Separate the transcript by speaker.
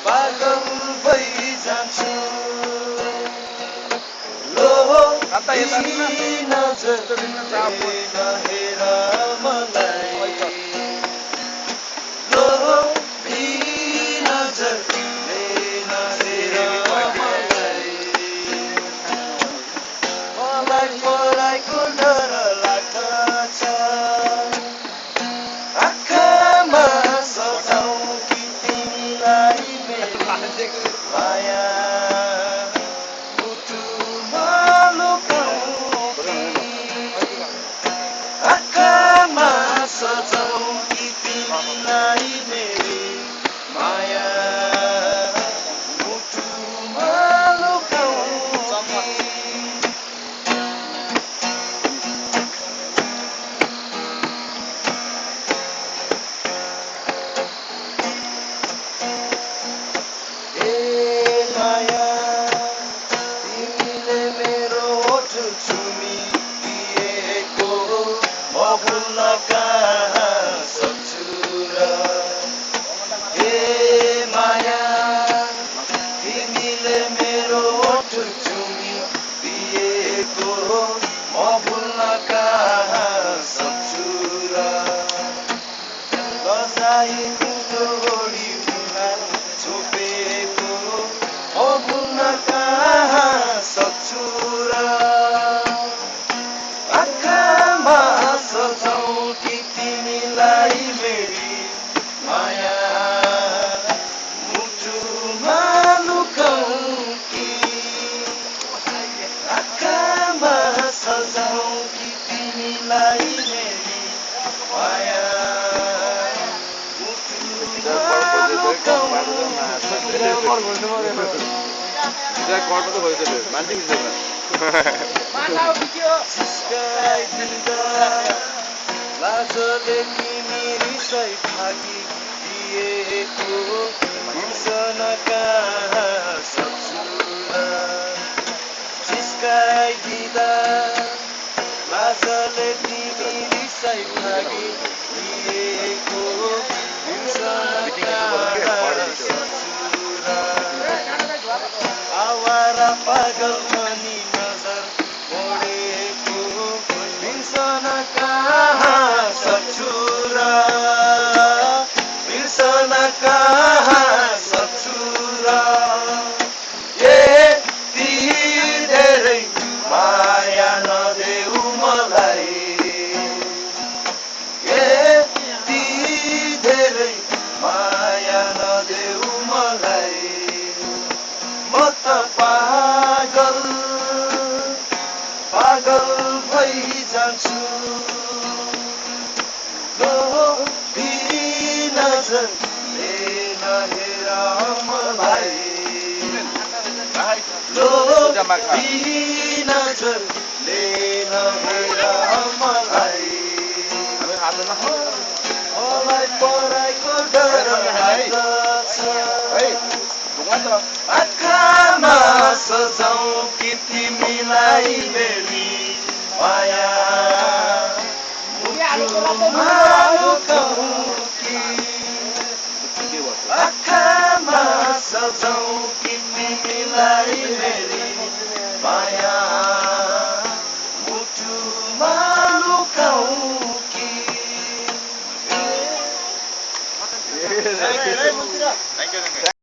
Speaker 1: पागल भइजान्छु लो नजर नहेर मलाई लो नजर नहेर मलाई पराइको डर लाग्दछ आँखामा सजाऊ कि तिमीलाई माया मुटुमा लुकाऊ कि आँखामा सजाऊ कि तिमीलाई मेरी माया मुटुमा लुकाऊ आँखामा सजाऊ कि तिमीलाई मेरी माया मुटुमा लुकाऊ कि आँखामा सजाऊ कि तिमीलाई मेरी माया मुटुमा लुकाऊ लाजले तिमी रिसाइ भागी दिएको बिर्सन कहाँ सक्छु र जिस्काइदिँदा लाजले तिमी रिसाइ भागी दिएको बिर्सन कहाँ सक्छु र आवारा पागल पनि नजर मोडेको बिर्सन कहाँ सक्छु र बिर्सन कहाँ सक्छु र यति धेरै माया नदेऊ मलाई यति धेरै माया नदेऊ मलाई म त पागल पागल भइजान्छु लोभी नजरले नहेर मलाई लोभी नजरले नहेर मलाई मलाई पराइको डर लाग्दछ आँखामा सजाऊ कि तिमीलाई मेरी माया मुटुमा लुकाऊ कि आँखामा सजाऊ कि तिमीलाई मेरी माया मुटुमा लुकाऊ कि